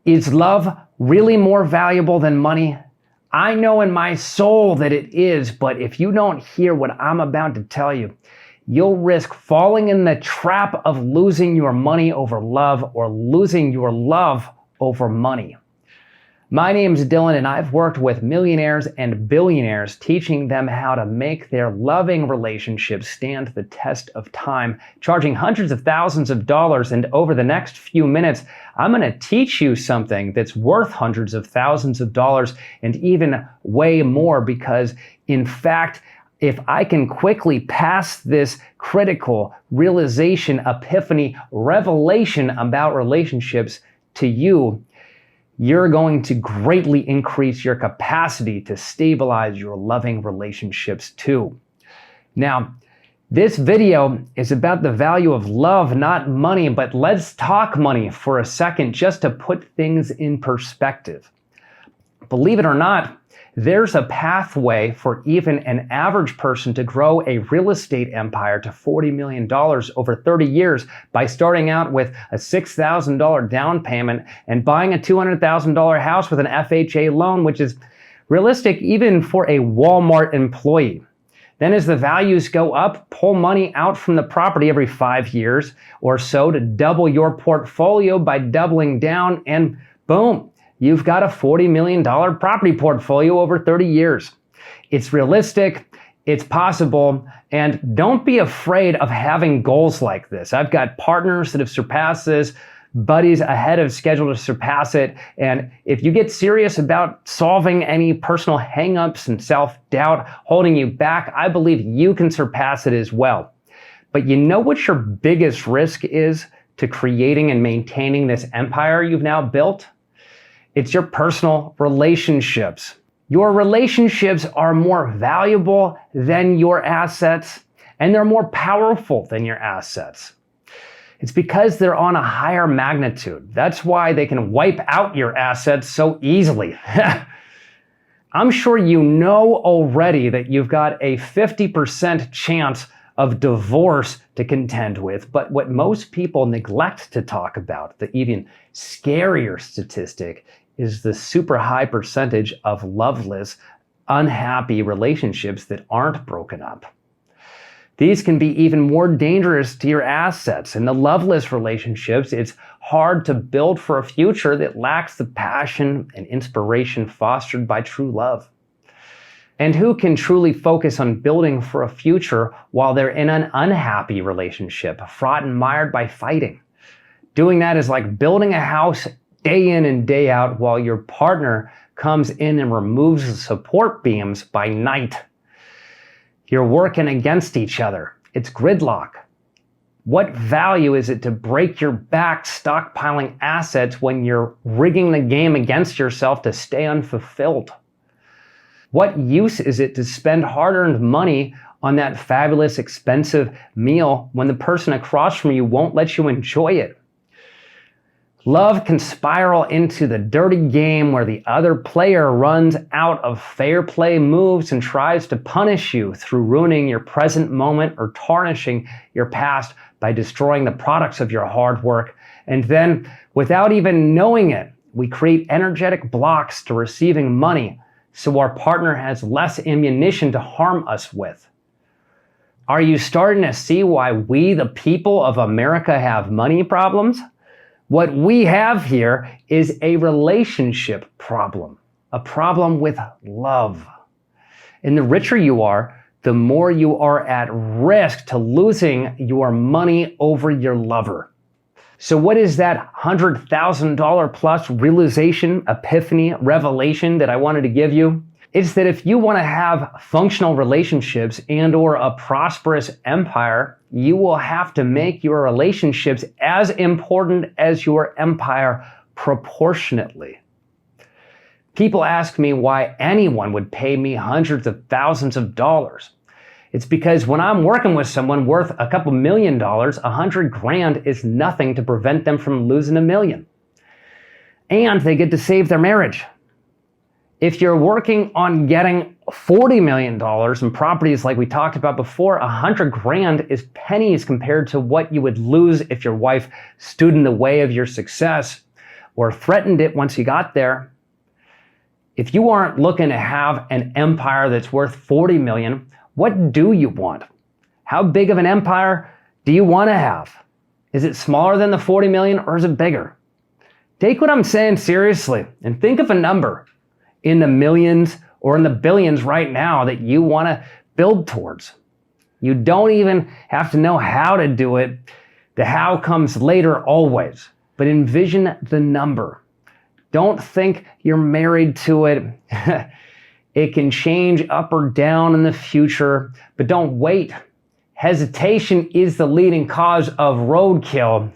Is love really more valuable than money? I know in my soul that it is, but if you don't hear what I'm about to tell you, you'll risk falling in the trap of losing your money over love or losing your love over money. My name's Dylan, and I've worked with millionaires and billionaires, teaching them how to make their loving relationships stand the test of time, charging hundreds of thousands of dollars. And over the next few minutes, I'm going to teach you something that's worth hundreds of thousands of dollars and even way more, because in fact, if I can quickly pass this critical realization, epiphany, revelation about relationships to you, you're going to greatly increase your capacity to stabilize your loving relationships too. Now, this video is about the value of love, not money, but let's talk money for a second just to put things in perspective. Believe it or not, there's a pathway for even an average person to grow a real estate empire to $40 million over 30 years by starting out with a $6,000 down payment and buying a $200,000 house with an FHA loan, which is realistic even for a Walmart employee. Then as the values go up, pull money out from the property every 5 years or so to double your portfolio by doubling down, and boom, you've got a $40 million property portfolio over 30 years. It's realistic, it's possible, and don't be afraid of having goals like this. I've got partners that have surpassed this, buddies ahead of schedule to surpass it, and if you get serious about solving any personal hangups and self-doubt holding you back, I believe you can surpass it as well. But you know what your biggest risk is to creating and maintaining this empire you've now built? It's your personal relationships. Your relationships are more valuable than your assets, and they're more powerful than your assets. It's because they're on a higher magnitude. That's why they can wipe out your assets so easily. I'm sure you know already that you've got a 50% chance of divorce to contend with, but what most people neglect to talk about, the even scarier statistic, is the super high percentage of loveless, unhappy relationships that aren't broken up. These can be even more dangerous to your assets. In the loveless relationships, it's hard to build for a future that lacks the passion and inspiration fostered by true love. And who can truly focus on building for a future while they're in an unhappy relationship, fraught and mired by fighting? Doing that is like building a house day in and day out while your partner comes in and removes the support beams by night. You're working against each other. It's gridlock. What value is it to break your back stockpiling assets when you're rigging the game against yourself to stay unfulfilled? What use is it to spend hard-earned money on that fabulous, expensive meal when the person across from you won't let you enjoy it? Love can spiral into the dirty game where the other player runs out of fair play moves and tries to punish you through ruining your present moment or tarnishing your past by destroying the products of your hard work. And then, without even knowing it, we create energetic blocks to receiving money, so our partner has less ammunition to harm us with. Are you starting to see why we, the people of America, have money problems? What we have here is a relationship problem, a problem with love. And the richer you are, the more you are at risk to losing your money over your lover. So what is that $100,000 plus realization, epiphany, revelation that I wanted to give you? It's that if you want to have functional relationships and or a prosperous empire, you will have to make your relationships as important as your empire proportionately. People ask me why anyone would pay me hundreds of thousands of dollars. It's because when I'm working with someone worth a couple $1 million, $100,000 is nothing to prevent them from losing $1 million. And they get to save their marriage. If you're working on getting $40 million in properties like we talked about before, $100,000 is pennies compared to what you would lose if your wife stood in the way of your success. or threatened it once you got there. If you aren't looking to have an empire that's worth 40 million, what do you want? How big of an empire do you want to have? Is it smaller than the 40 million or is it bigger? Take what I'm saying seriously and think of a number in the millions or in the billions right now that you want to build towards. You don't even have to know how to do it. The how comes later always, but envision the number. Don't think you're married to it. It can change up or down in the future, but don't wait. Hesitation is the leading cause of roadkill.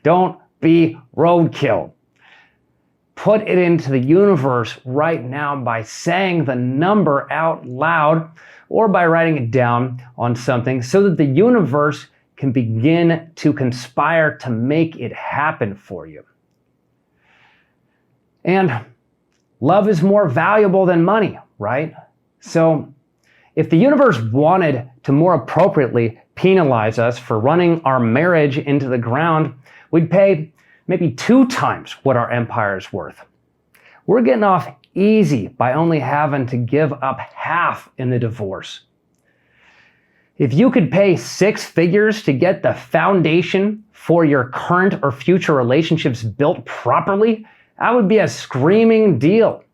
Don't be roadkill. Put it into the universe right now by saying the number out loud or by writing it down on something so that the universe can begin to conspire to make it happen for you. And love is more valuable than money, right? So if the universe wanted to more appropriately penalize us for running our marriage into the ground, we'd pay maybe 2 times what our empire is worth. We're getting off easy by only having to give up half in the divorce. If you could pay 6 figures to get the foundation for your current or future relationships built properly, that would be a screaming deal.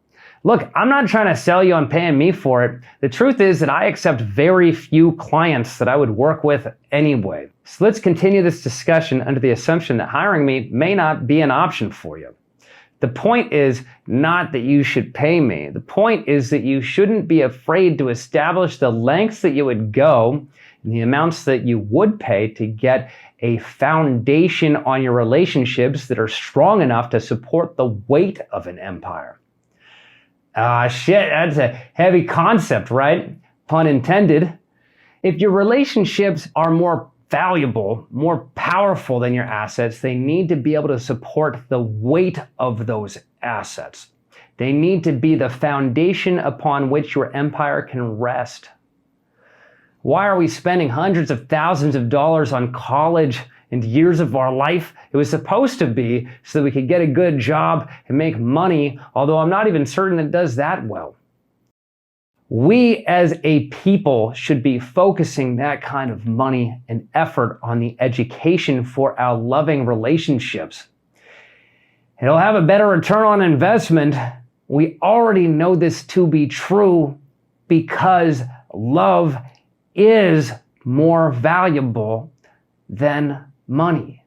Look, I'm not trying to sell you on paying me for it. The truth is that I accept very few clients that I would work with anyway. So let's continue this discussion under the assumption that hiring me may not be an option for you. The point is not that you should pay me. The point is that you shouldn't be afraid to establish the lengths that you would go and the amounts that you would pay to get a foundation on your relationships that are strong enough to support the weight of an empire. Shit, that's a heavy concept, right? Pun intended. If your relationships are more valuable, more powerful than your assets, they need to be able to support the weight of those assets. They need to be the foundation upon which your empire can rest. Why are we spending hundreds of thousands of dollars on college and years of our life? It was supposed to be so that we could get a good job and make money, although I'm not even certain it does that well. We as a people should be focusing that kind of money and effort on the education for our loving relationships. It'll have a better return on investment. We already know this to be true because love is more valuable than money.